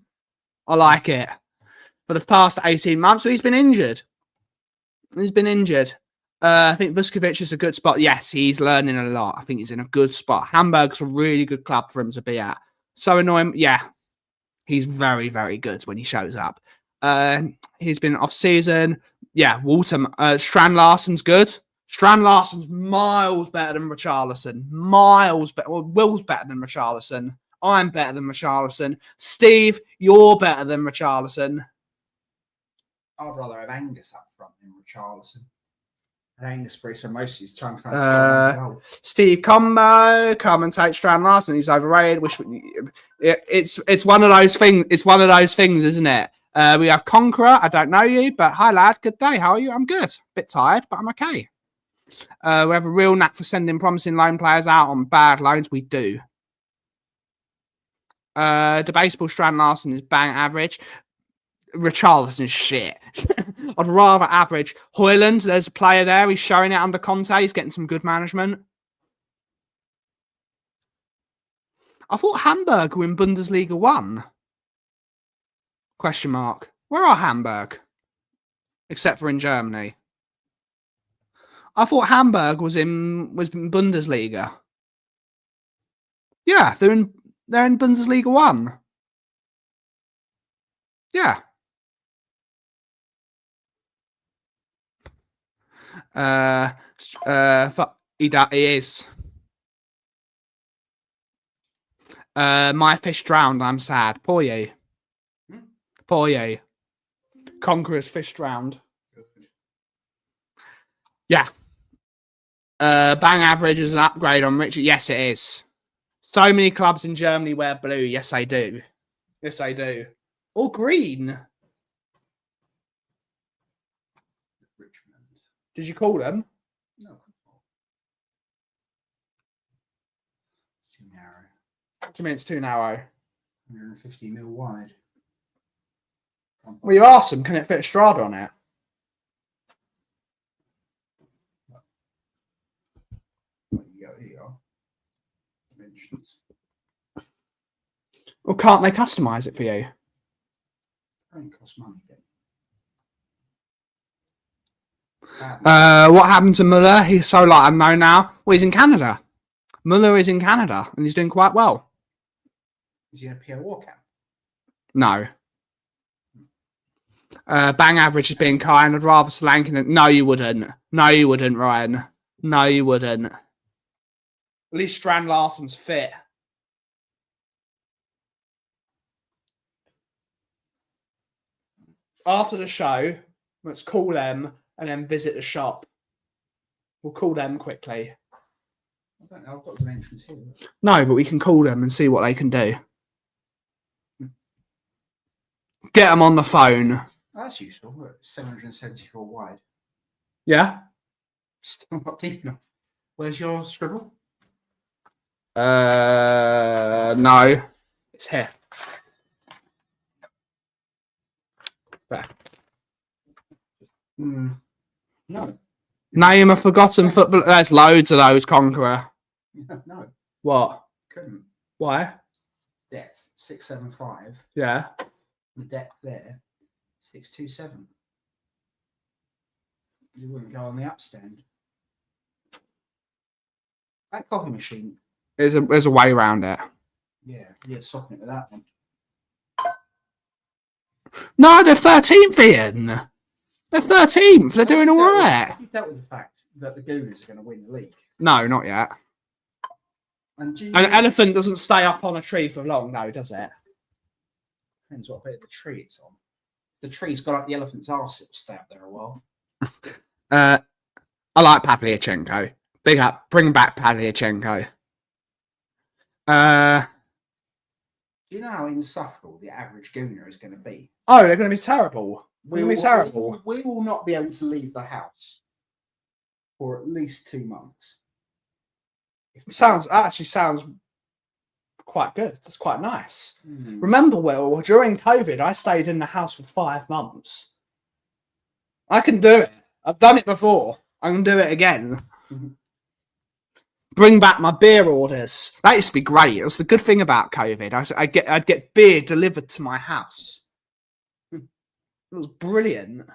I like it. For the past 18 months, so he's been injured. I think Vuskovic is a good spot. Yes, he's learning a lot. I think he's in a good spot. Hamburg's a really good club for him to be at. So annoying. Yeah, he's very, very good when he shows up. He's been off season. Yeah, Strand Larsen's good. Strand Larsen's miles better than Richarlison. Miles better. Well, Will's better than Richarlison. I'm better than Richarlison. Steve, you're better than Richarlison. I'd rather have Angus up front than Richarlison. And Angus Priest for most of his time trying to goal. Steve Combo, commentate Strand Larsen. He's overrated. It's one of those things. It's one of those things, isn't it? We have Conqueror. I don't know you, but hi lad. Good day. How are you? I'm good. Bit tired, but I'm okay. We have a real knack for sending promising loan players out on bad loans. We do. Debatable. Strand Larsen is bang average. Richarlison is shit. I'd rather average. Hoyland, there's a player there. He's showing it under Conte. He's getting some good management. I thought Hamburg were in Bundesliga 1. Question mark. Where are Hamburg? Except for in Germany. I thought Hamburg was in Bundesliga. Yeah, they're in Bundesliga 1. Yeah. He is. My fish drowned. I'm sad. Poor you. Poor you. Conqueror's fish drowned. Yeah. Bang average is an upgrade on Richard. Yes, it is. So many clubs in Germany wear blue. Yes, they do. Yes, they do. Or green. Richmond. Did you call them? No. It's too narrow. What do you mean it's too narrow? 150 mil wide. Well, you asked them, can it fit Strada on it? Well, here you are. Dimensions. Or can't they customise it for you? I think it costs money. What happened to Muller? He's so unknown now. Well, he's in Canada. Muller is in Canada and he's doing quite well. Is he in a PO camp? No. Bang average is being kind. I'd rather Solanke than... No, you wouldn't. No, you wouldn't, Ryan. No, you wouldn't. At least Strand Larsen's fit. After the show, let's call them and then visit the shop. We'll call them quickly. I don't know. I've got some entrance here. No, but we can call them and see what they can do. Get them on the phone. Oh, that's useful. Look, 774 wide. Yeah? Still not deep enough. Where's your scribble? No. It's here. There. No. Name a forgotten football. There's loads of those, Conqueror. No. What? Couldn't. Why? Depth 675. Yeah. The depth there 627. You wouldn't go on the upstand. That coffee machine. There's a way around it. Yeah, soften it with that one. No, they're 13th, Ian. They're 13th. They're doing all right. Have you dealt with the fact that the Gooners are going to win the league? No, not yet. And An elephant doesn't stay up on a tree for long, though, does it? Depends what bit of the tree it's on. The tree's got up the elephant's arse, it'll stay up there a while. I like Pavlyuchenko. Big up. Bring back Pavlyuchenko. Do you know how insufferable the average Gooner is going to be? Oh, they're going to be terrible. They're going to be terrible. We will not be able to leave the house for at least 2 months. Actually sounds quite good. That's quite nice. Remember, Will, during COVID, I stayed in the house for 5 months. I can do it. I've done it before. I can do it again. Bring back my beer orders. That used to be great. It was the good thing about COVID. I'd get beer delivered to my house. It was brilliant.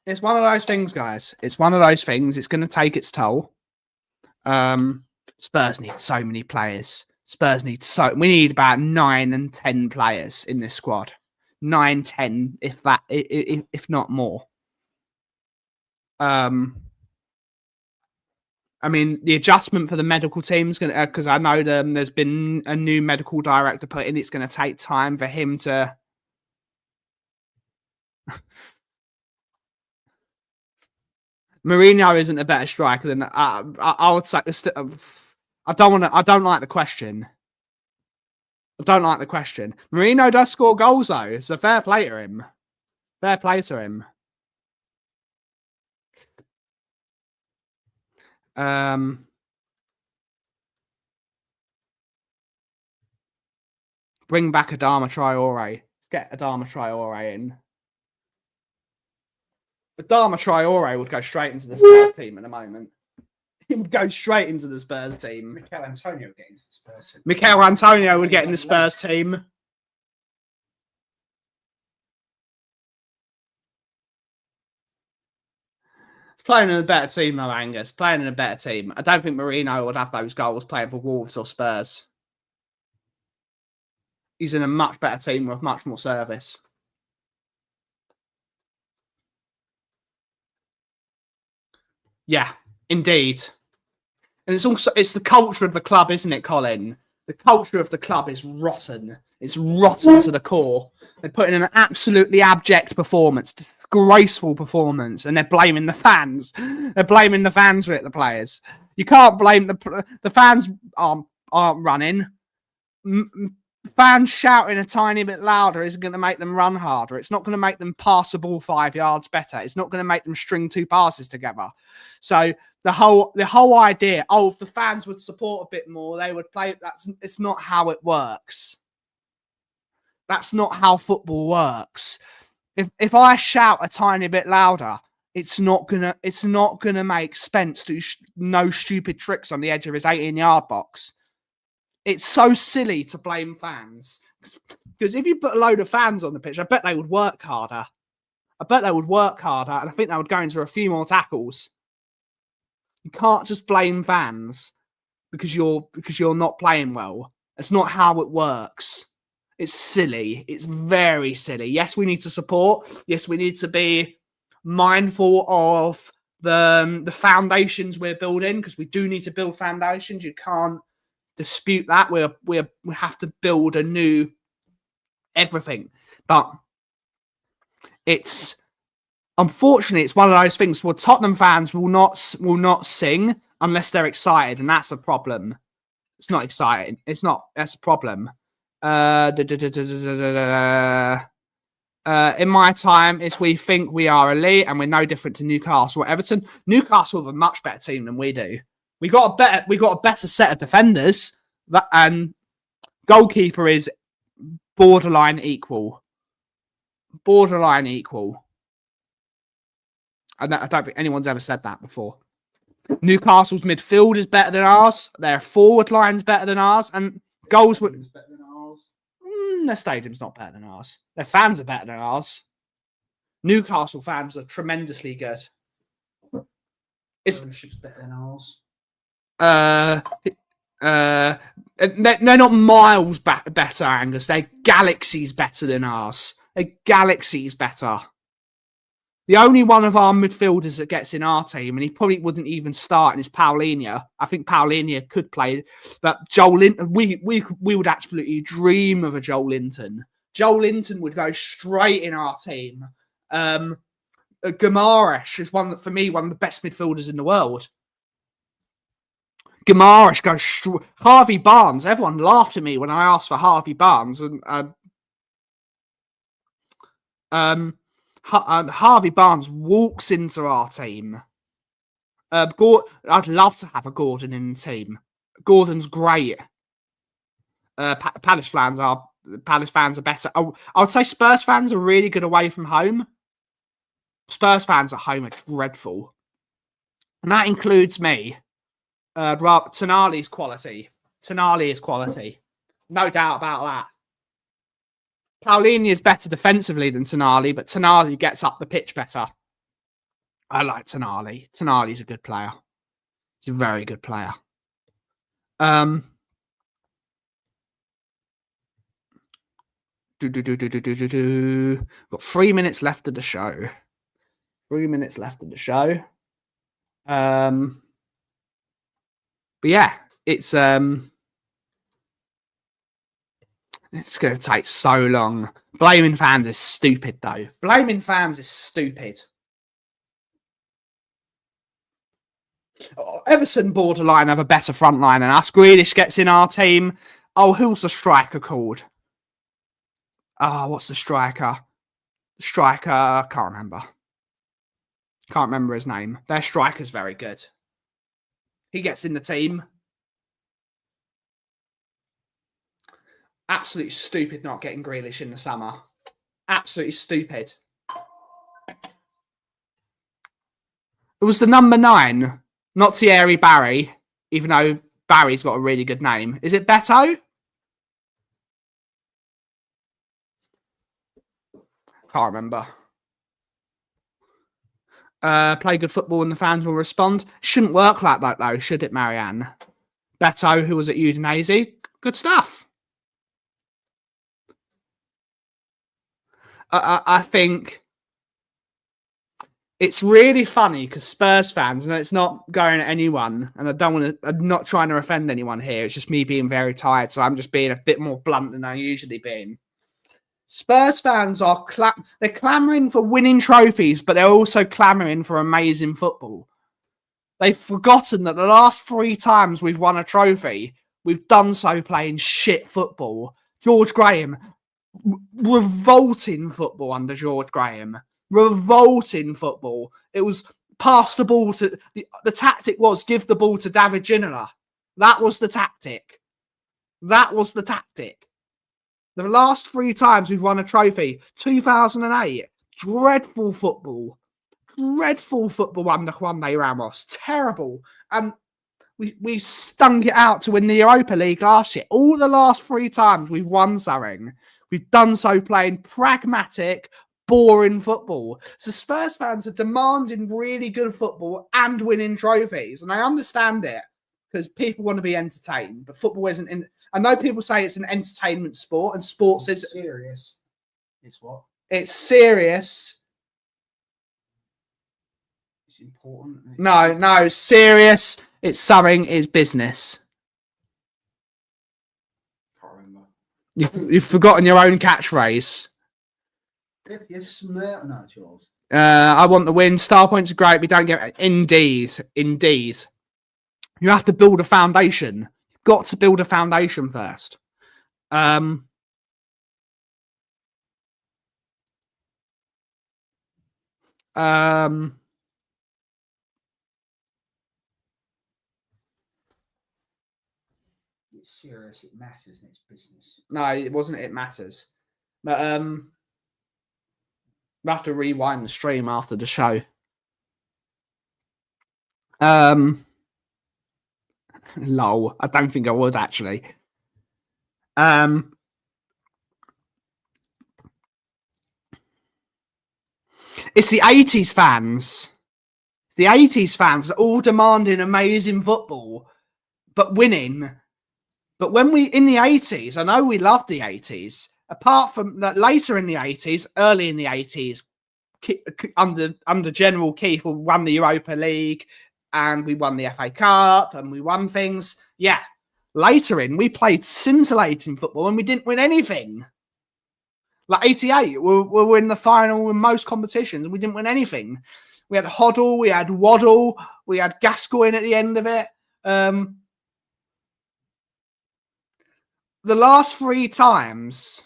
It's one of those things, guys. It's one of those things. It's going to take its toll. Spurs need so many players. We need about 9 and 10 players in this squad. 9, 10, if not more. I mean, the adjustment for the medical team is going to, because I know there's been a new medical director put in. It's going to take time for him to. Mourinho isn't a better striker than I would say. I don't like the question. I don't like the question. Mourinho does score goals though. It's a fair play to him. Fair play to him. Bring back Adama Traore. Let's get Adama Traore in. Adama Traore would go straight into the Spurs team at the moment. He would go straight into the Spurs team. Mikel Antonio would get into the Spurs team. Mikel Antonio would get in the Spurs team. He's playing in a better team though, Angus. Playing in a better team. I don't think Mourinho would have those goals playing for Wolves or Spurs. He's in a much better team with much more service. Yeah, indeed. And it's the culture of the club, isn't it, Colin? The culture of the club is rotten. It's rotten to the core. They're putting in an absolutely abject performance, disgraceful performance, and they're blaming the fans. They're blaming the fans for it, the players. You can't blame the fans aren't running. Fans shouting a tiny bit louder isn't going to make them run harder. It's not going to make them pass the ball 5 yards better. It's not going to make them string 2 passes together. So the whole idea, if the fans would support a bit more, they would play. It's not how it works. That's not how football works. if I shout a tiny bit louder, it's not gonna make Spence do no stupid tricks on the edge of his 18-yard box. It's so silly to blame fans, because if you put a load of fans on the pitch, I bet they would work harder. And I think they would go into a few more tackles. You can't just blame fans because you're not playing well. It's not how it works. It's silly. It's very silly. Yes, we need to support. Yes, we need to be mindful of the foundations we're building, because we do need to build foundations. You can't dispute that. We have to build a new everything. But it's unfortunately it's one of those things where Tottenham fans will not sing unless they're excited, and that's a problem. It's not exciting. That's a problem. In my time, it's we think we are elite and we're no different to Newcastle or Everton. Newcastle have a much better team than we do. We got a better set of defenders, and goalkeeper is borderline equal. I don't think anyone's ever said that before. Newcastle's midfield is better than ours. Their forward line's better than ours, and goals were better than ours. their stadium's not better than ours. Their fans are better than ours. Newcastle fans are tremendously good. Ownership's better than ours. They're not miles better, Angus. They're galaxies better than ours. They're galaxies better. The only one of our midfielders that gets in our team, and he probably wouldn't even start, is Paulinho. I think Paulinho could play, but Joel Linton, we would absolutely dream of a Joel Linton. Joel Linton would go straight in our team. Guimaraes is one of the best midfielders in the world. Guimaraes goes straight. Harvey Barnes. Everyone laughed at me when I asked for Harvey Barnes, and Harvey Barnes walks into our team. I'd love to have a Gordon in the team. Gordon's great. Palace fans are better. I would say Spurs fans are really good away from home. Spurs fans at home are dreadful, and that includes me. Tonali's quality. Tonali is quality, no doubt about that. Paulinho is better defensively than Tonali, but Tonali gets up the pitch better. I like Tonali. Tonali's a good player. He's a very good player. Got 3 minutes left of the show. 3 minutes left of the show. But yeah, it's going to take so long. Blaming fans is stupid, though. Blaming fans is stupid. Everton borderline have a better front line than us. Grealish gets in our team. Oh, who's the striker called? What's the striker? The striker, I can't remember. Can't remember his name. Their striker's very good. He gets in the team. Absolutely stupid not getting Grealish in the summer. Absolutely stupid. It was the number 9, not Thierry Barry, even though Barry's got a really good name. Is it Beto? Can't remember. Play good football and the fans will respond. Shouldn't work like that, though, should it, Marianne? Beto, who was at Udinese. Good stuff. I think it's really funny because Spurs fans, and it's not going at anyone, and I'm not trying to offend anyone here. It's just me being very tired, so I'm just being a bit more blunt than I usually been. Spurs fans are they're clamouring for winning trophies, but they're also clamouring for amazing football. They've forgotten that the last 3 times we've won a trophy, we've done so playing shit football. George Graham, revolting football under George Graham. Revolting football. It was pass the ball to... The tactic was give the ball to David Ginola. That was the tactic. That was the tactic. The last 3 times we've won a trophy, 2008, Dreadful football. Dreadful football under Juan de Ramos. Terrible. We stung it out to win the Europa League last year. All the last 3 times we've won something, we've done so playing pragmatic, boring football. So Spurs fans are demanding really good football and winning trophies. And I understand it because people want to be entertained. But football isn't. I know people say it's an entertainment sport and sports is serious. It's what? It's serious. It's important. No, serious. It's something is business. Can't remember. You've forgotten your own catchphrase. If you smirk, no, it's yours. I want the win. Star points are great. We don't get indeed. You have to build a foundation. You've got to build a foundation first. It's serious. It matters, and it's business. No, it wasn't. It matters. But we have to rewind the stream after the show. Lol. I don't think I would actually. It's the 80s fans. The 80s fans are all demanding amazing football, but winning. But when we, in the 80s, I know we loved the 80s. Apart from that, later in the 80s, early in the 80s, under General Keith, we won the Europa League and we won the FA Cup and we won things. Yeah. Later in, we played scintillating football and we didn't win anything. Like 88, we were in the final in most competitions and we didn't win anything. We had Hoddle, we had Waddle, we had Gascoigne at the end of it. The last 3 times,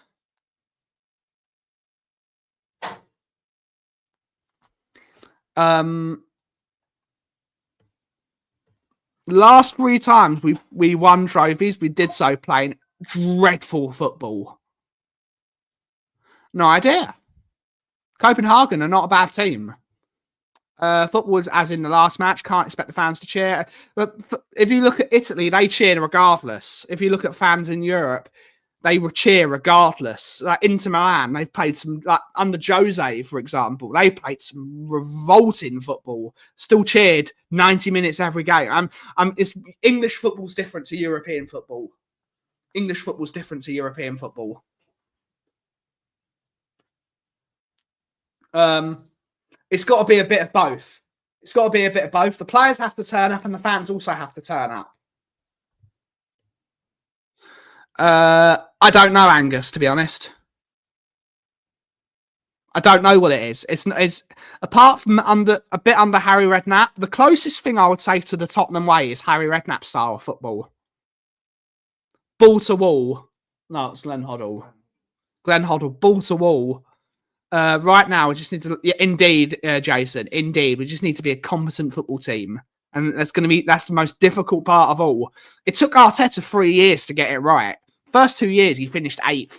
we won trophies. We did so playing dreadful football. No idea. Copenhagen are not a bad team. Football was as in the last match. Can't expect the fans to cheer. But if you look at Italy, they cheer regardless. If you look at fans in Europe, they cheer regardless. Like Inter Milan, they've played some, like under Jose, for example, they played some revolting football. Still cheered 90 minutes every game. English football's different to European football. English football's different to European football. It's got to be a bit of both. It's got to be a bit of both. The players have to turn up and the fans also have to turn up. I don't know, Angus, to be honest. I don't know what it is. It's apart from a bit under Harry Redknapp, the closest thing I would say to the Tottenham way is Harry Redknapp style of football. Ball to wall. No, it's Glenn Hoddle. Glenn Hoddle, ball to wall. Right now, we just need to. Yeah, indeed, Jason. Indeed, we just need to be a competent football team, and that's the most difficult part of all. It took Arteta 3 years to get it right. First 2 years, he finished 8th.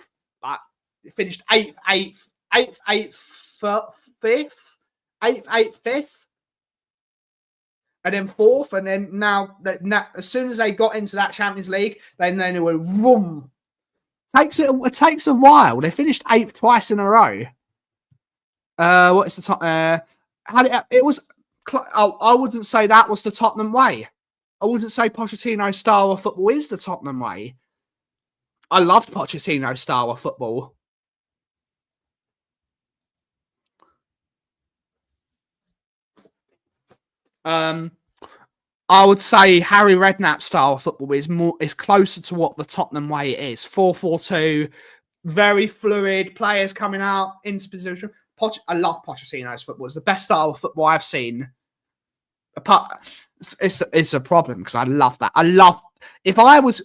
He finished 8th, 5th, 5th, and then 4th, and then now as soon as they got into that Champions League, then they were boom. It takes a while. They finished 8th twice in a row. What is the top? It was. I wouldn't say that was the Tottenham way. I wouldn't say Pochettino's style of football is the Tottenham way. I loved Pochettino's style of football. I would say Harry Redknapp's style of football is closer to what the Tottenham way is. 4-4-2, very fluid, players coming out into position. I love Pochettino's football. It's the best style of football I've seen. It's a problem because I love that. If I was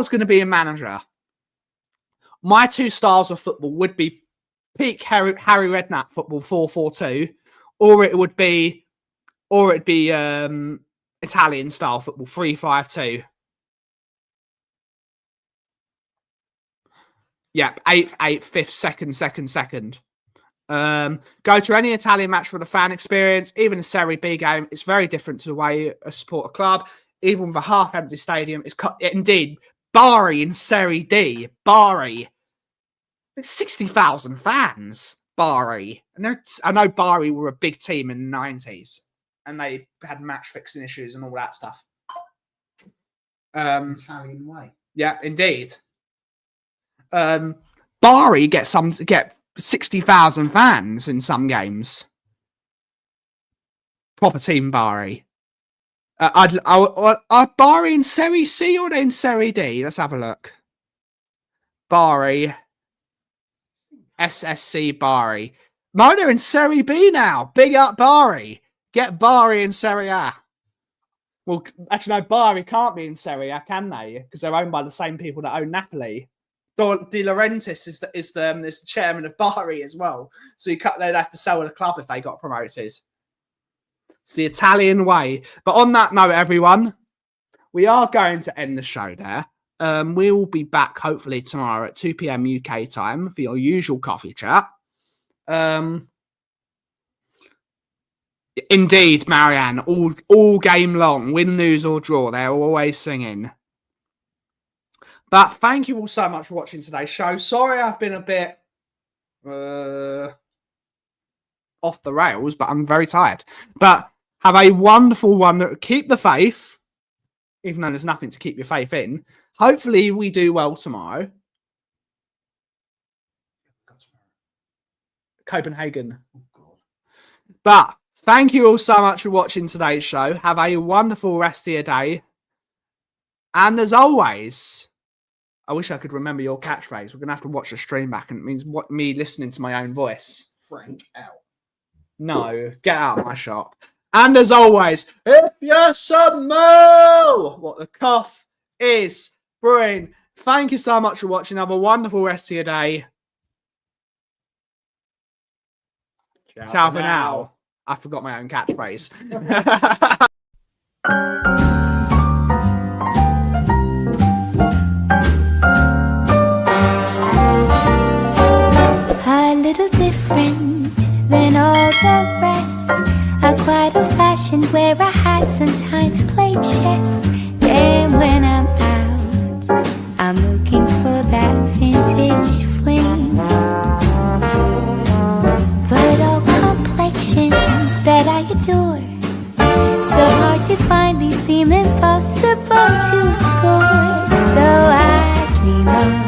going to be a manager, my 2 styles of football would be peak Harry Redknapp football 4-4-2, or it'd be Italian style football 3-5-2. Yep, 8th, 5th, 2nd. Go to any Italian match for the fan experience. Even a Serie B game, it's very different to the way I support a club. Even with a half-empty stadium, indeed Bari in Serie D. Bari, 60,000 fans. Bari, and I know Bari were a big team in the 90s, and they had match fixing issues and all that stuff. Italian way. Yeah, indeed. Bari get 60,000 fans in some games. Proper team Bari. Are Bari in Serie C or are they in Serie D? Let's have a look. Bari. SSC Bari. No, they're in Serie B now. Big up Bari. Get Bari in Serie A. Well, actually, no, Bari can't be in Serie A, can they? Because they're owned by the same people that own Napoli. De Laurentiis is the chairman of Bari as well. So they'd have to sell the club if they got promoted. It's the Italian way. But on that note, everyone, we are going to end the show there. We will be back hopefully tomorrow at 2 p.m. UK time for your usual coffee chat. Indeed, Marianne, all game long, win, lose or draw, they're always singing. But thank you all so much for watching today's show. Sorry I've been a bit off the rails, but I'm very tired. But have a wonderful one. Keep the faith, even though there's nothing to keep your faith in. Hopefully we do well tomorrow. Copenhagen. Oh, God. But thank you all so much for watching today's show. Have a wonderful rest of your day. And as always, I wish I could remember your catchphrase. We're going to have to watch the stream back, and it means me listening to my own voice. Frank out. No, get out of my shop. And as always, if you smell what the Kauff is brewing, thank you so much for watching. Have a wonderful rest of your day. Ciao for now. I forgot my own catchphrase. A little different than all the rest. I'm quite old-fashioned, wear a hat, sometimes play chess. And when I'm out, I'm looking for that vintage fling. But all complexions that I adore, so hard to find, these seem impossible to score. So I dream of